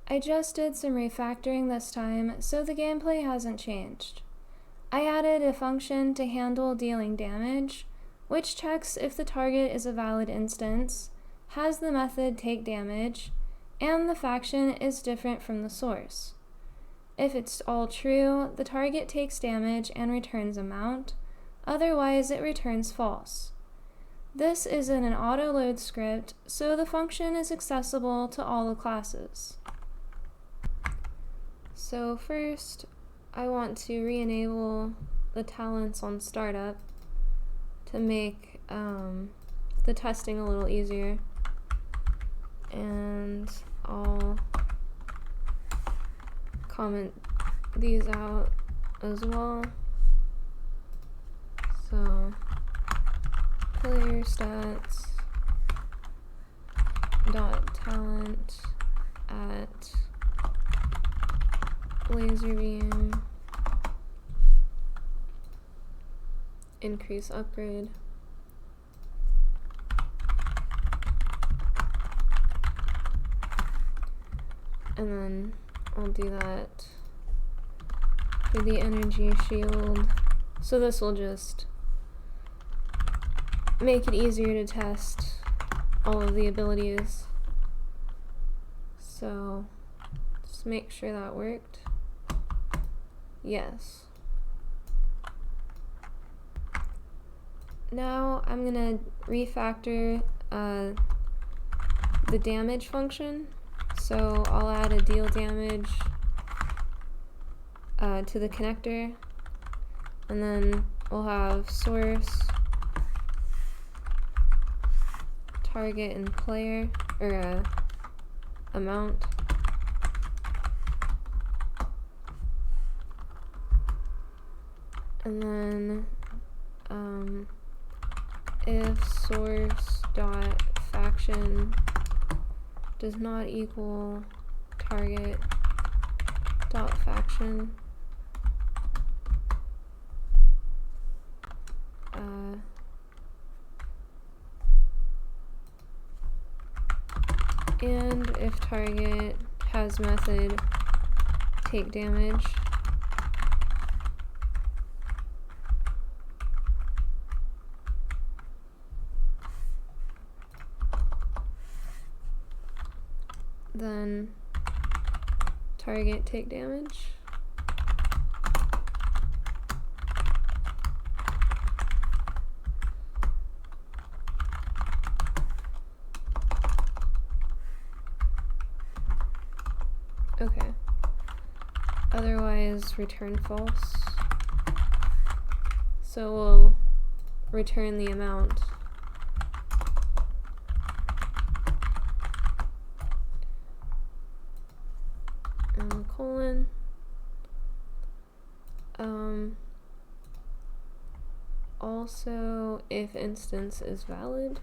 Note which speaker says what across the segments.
Speaker 1: I just did some refactoring this time, so the gameplay hasn't changed. I added a function to handle dealing damage, which checks if the target is a valid instance, has the method take damage, and the faction is different from the source. If it's all true, the target takes damage and returns a mount, otherwise it returns false. This is in an auto-load script, so the function is accessible to all the classes. So first, I want to re-enable the talents on startup to make the testing a little easier, and I'll comment these out as well. So player stats dot talent at laser beam increase upgrade. And then I'll do that for the energy shield. So this will just make it easier to test all of the abilities. So just make sure that worked. Yes. Now I'm gonna refactor the damage function. So I'll add a deal damage to the connector, and then we'll have source, target, and player, or amount. And then if source dot faction does not equal target dot faction, and if target has method take damage, then target take damage. Okay. Otherwise, return false. So we'll return the amount. And colon. Also, if instance is valid.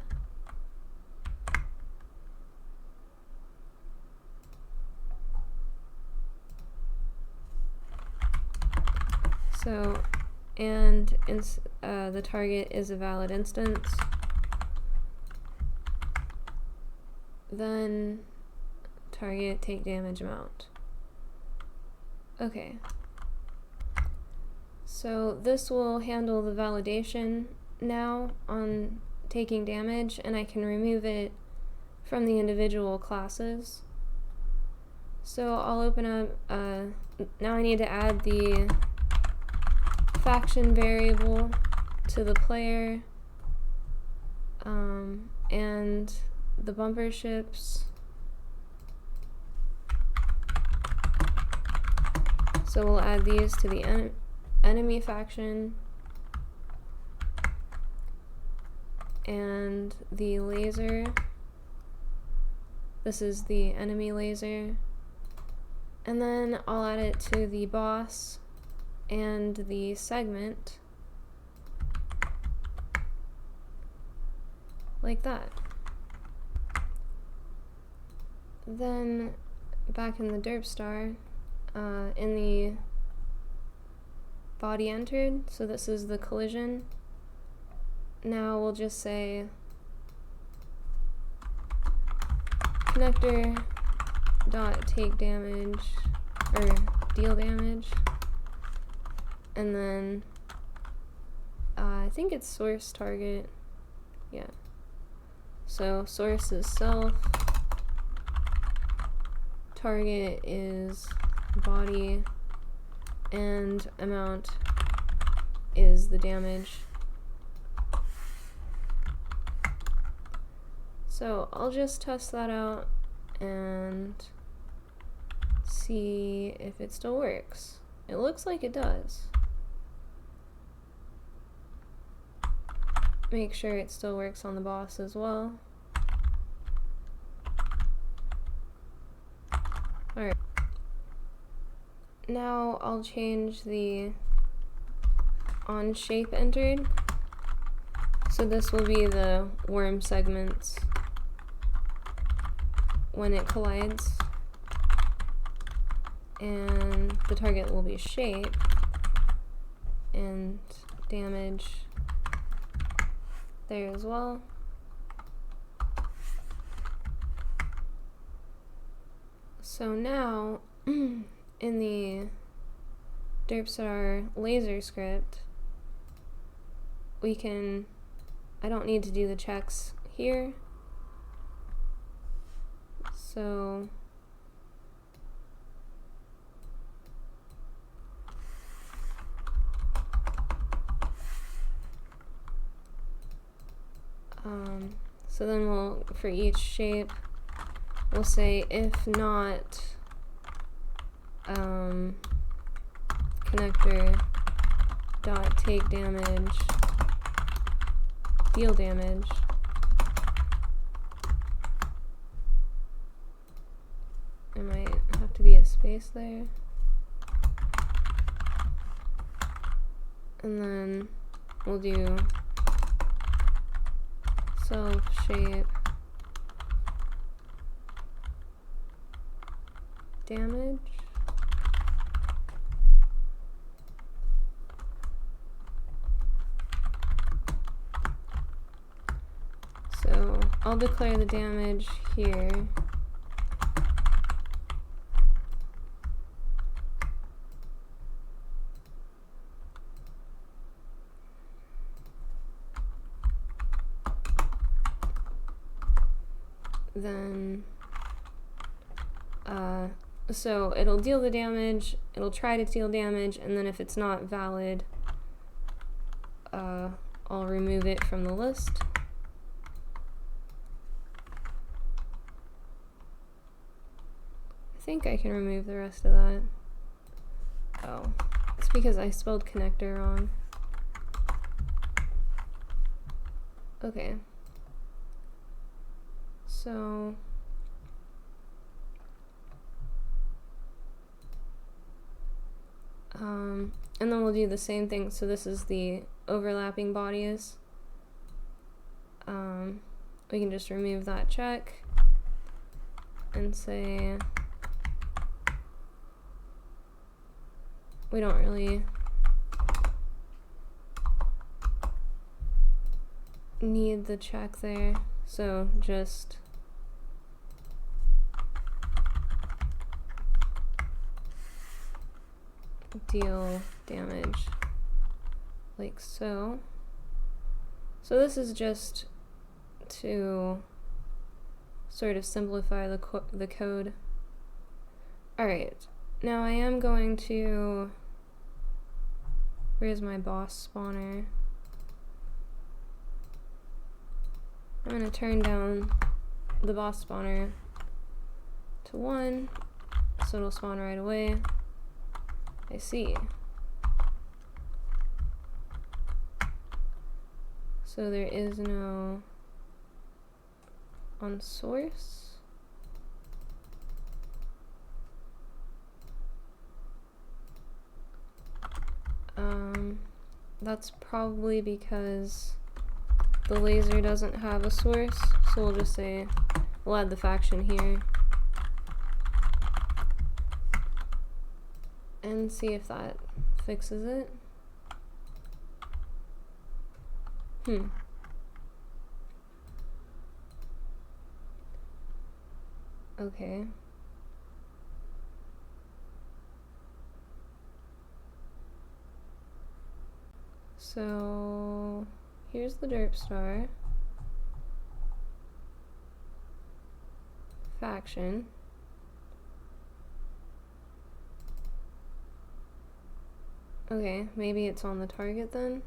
Speaker 1: So, and the target is a valid instance, then target take damage amount. Okay. So this will handle the validation now on taking damage, and I can remove it from the individual classes. So I'll open up, now I need to add the faction variable to the player, and the bumper ships. So we'll add these to the enemy faction, and the laser. This is the enemy laser, and then I'll add it to the boss and the segment, like that. Then back in the Derp star, in the body entered, so this is the collision. Now we'll just say connector dot take damage, or deal damage, and then I think it's source target, yeah. So source is self, target is body, and amount is the damage. So I'll just test that out and see if it still works. It looks like it does. Make sure it still works on the boss as well. Alright. Now I'll change the on shape entered. So this will be the worm segments when it collides, and the target will be shape, and damage there as well. So now in the derp laser script, we can, I don't need to do the checks here. So so then we'll, for each shape, we'll say if not connector dot take damage, deal damage. There might have to be a space there. And then we'll do self shape damage. So I'll declare the damage here. Then so it'll deal the damage, it'll try to deal damage, and then if it's not valid, I'll remove it from the list. I think I can remove the rest of that. Oh, it's because I spelled connector wrong. Okay. So and then we'll do the same thing. So this is the overlapping bodies. We can just remove that check and say we don't really need the check there, so just deal damage like so. So this is just to sort of simplify the code. Alright, now I am going to, where's my boss spawner? I'm going to turn down the boss spawner to 1, so it'll spawn right away. I see. So there is no on source. That's probably because the laser doesn't have a source, so we'll just say we'll add the faction here and see if that fixes it. Okay. So here's the derp star. Faction. Okay, maybe it's on the target then.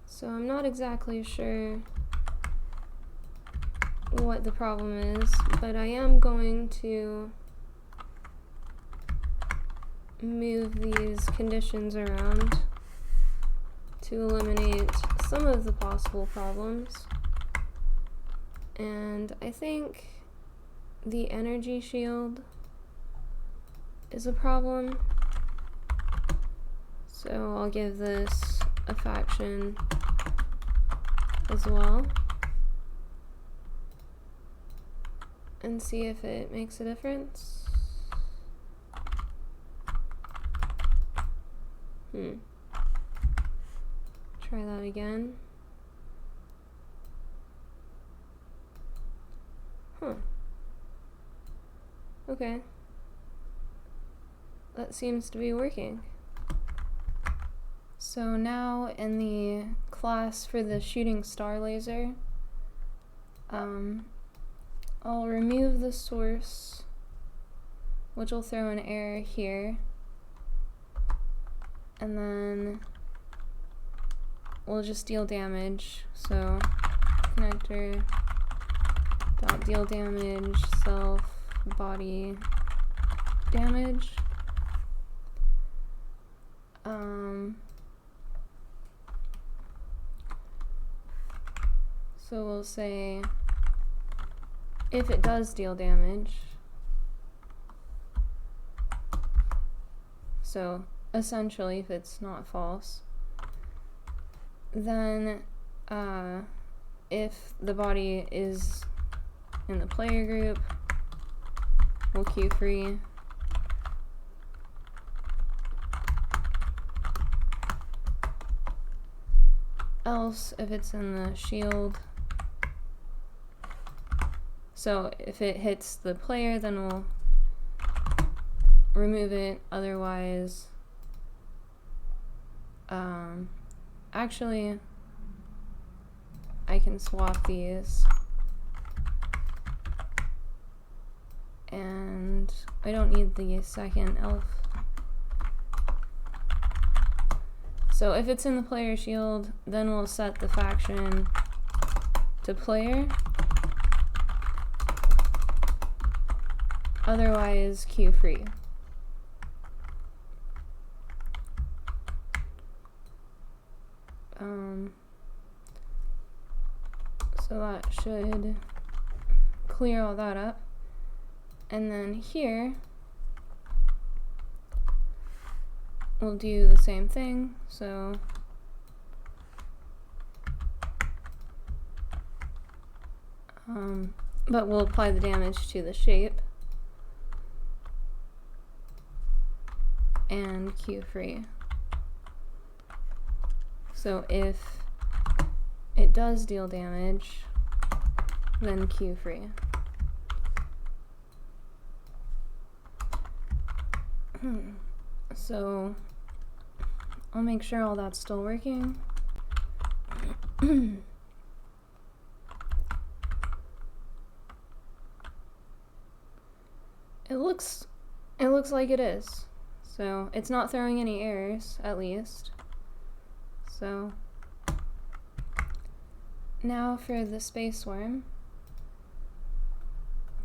Speaker 1: So I'm not exactly sure what the problem is, but I am going to move these conditions around to eliminate some of the possible problems. And I think the energy shield is a problem. So I'll give this a faction as well and see if it makes a difference. Try that again. Okay. That seems to be working. So now in the class for the shooting star laser, I'll remove the source, which will throw an error here, and then we'll just deal damage. So connector dot deal damage self body damage. So we'll say if it does deal damage, so essentially if it's not false, then if the body is in the player group, we'll queue free. Else if it's in the shield, so if it hits the player, then we'll remove it. Otherwise, actually, I can swap these, and I don't need the second elf. So if it's in the player shield, then we'll set the faction to player. Otherwise, queue free. So that should clear all that up. And then here, we'll do the same thing. So but we'll apply the damage to the shape and queue free. So if it does deal damage, then queue free. So I'll make sure all that's still working. It looks like it is. So it's not throwing any errors, at least. So now for the space worm.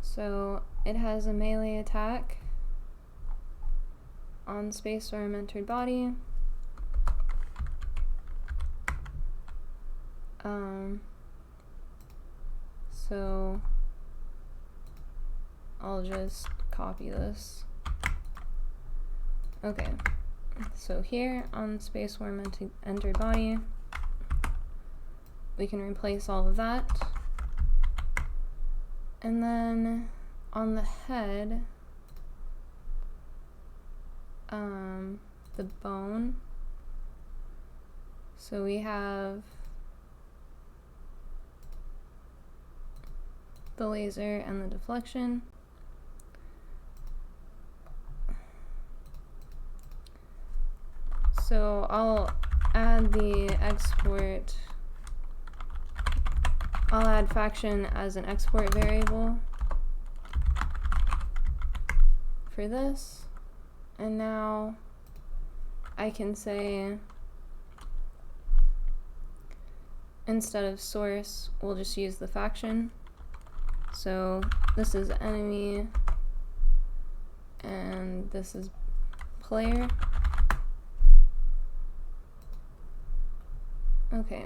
Speaker 1: So it has a melee attack on space worm entered body. So I'll just copy this. Okay, so here on space worm entered body, we can replace all of that. And then on the head, the bone, so we have the laser and the deflection. So I'll add the export, I'll add faction as an export variable for this, and now I can say instead of source we'll just use the faction. So this is enemy and this is player. Okay,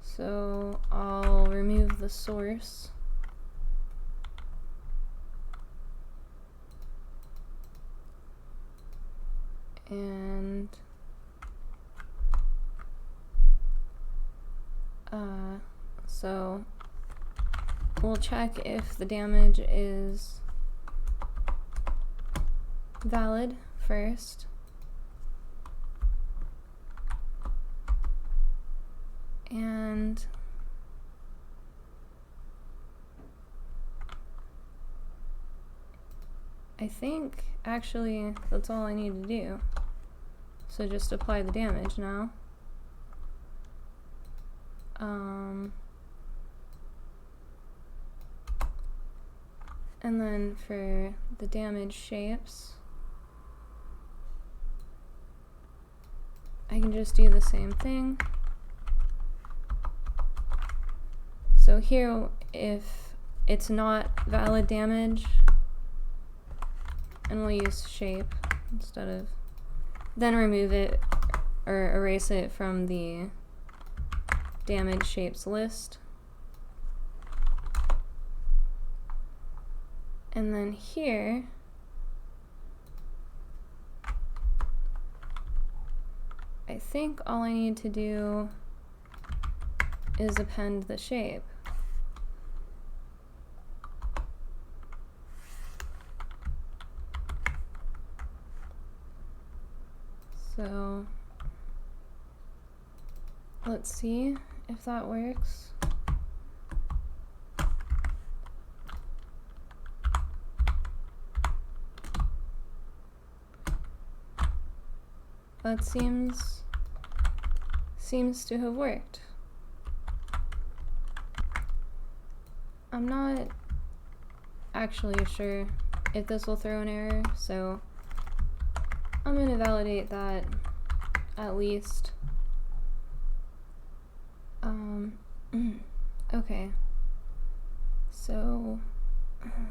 Speaker 1: so I'll remove the source and so we'll check if the damage is valid first. And I think actually that's all I need to do. So just apply the damage now. And then for the damage shapes, I can just do the same thing. So here, if it's not valid damage, and we'll use shape instead of, then remove it or erase it from the damage shapes list. And then here, I think all I need to do is append the shape. So let's see if that works. That seems to have worked. I'm not actually sure if this will throw an error, so I'm going to validate that at least. Okay, so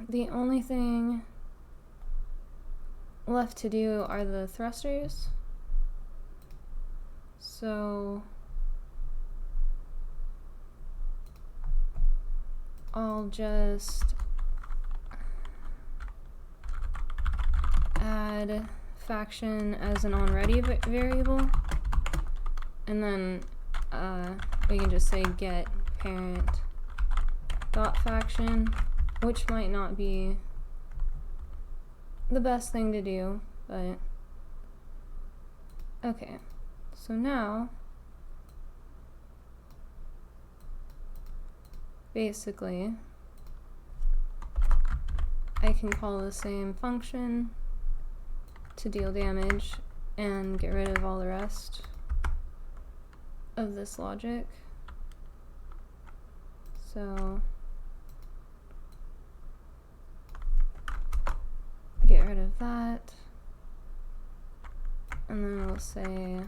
Speaker 1: the only thing left to do are the thrusters. So I'll just add faction as an onReady variable, and then we can just say get parent dot faction, which might not be the best thing to do, but okay. So now basically I can call the same function to deal damage and get rid of all the rest of this logic. So get rid of that, and then we'll say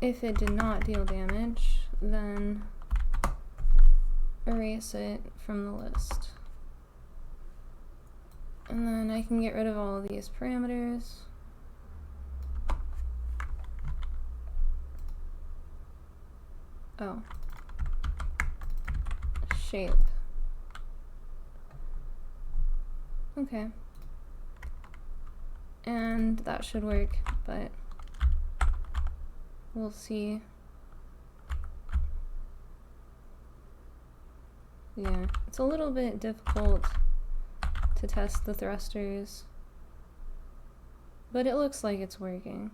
Speaker 1: if it did not deal damage, then erase it from the list. And then I can get rid of all of these parameters. Oh. Shape. Okay. And that should work, but we'll see. Yeah, it's a little bit difficult to test the thrusters, but it looks like it's working.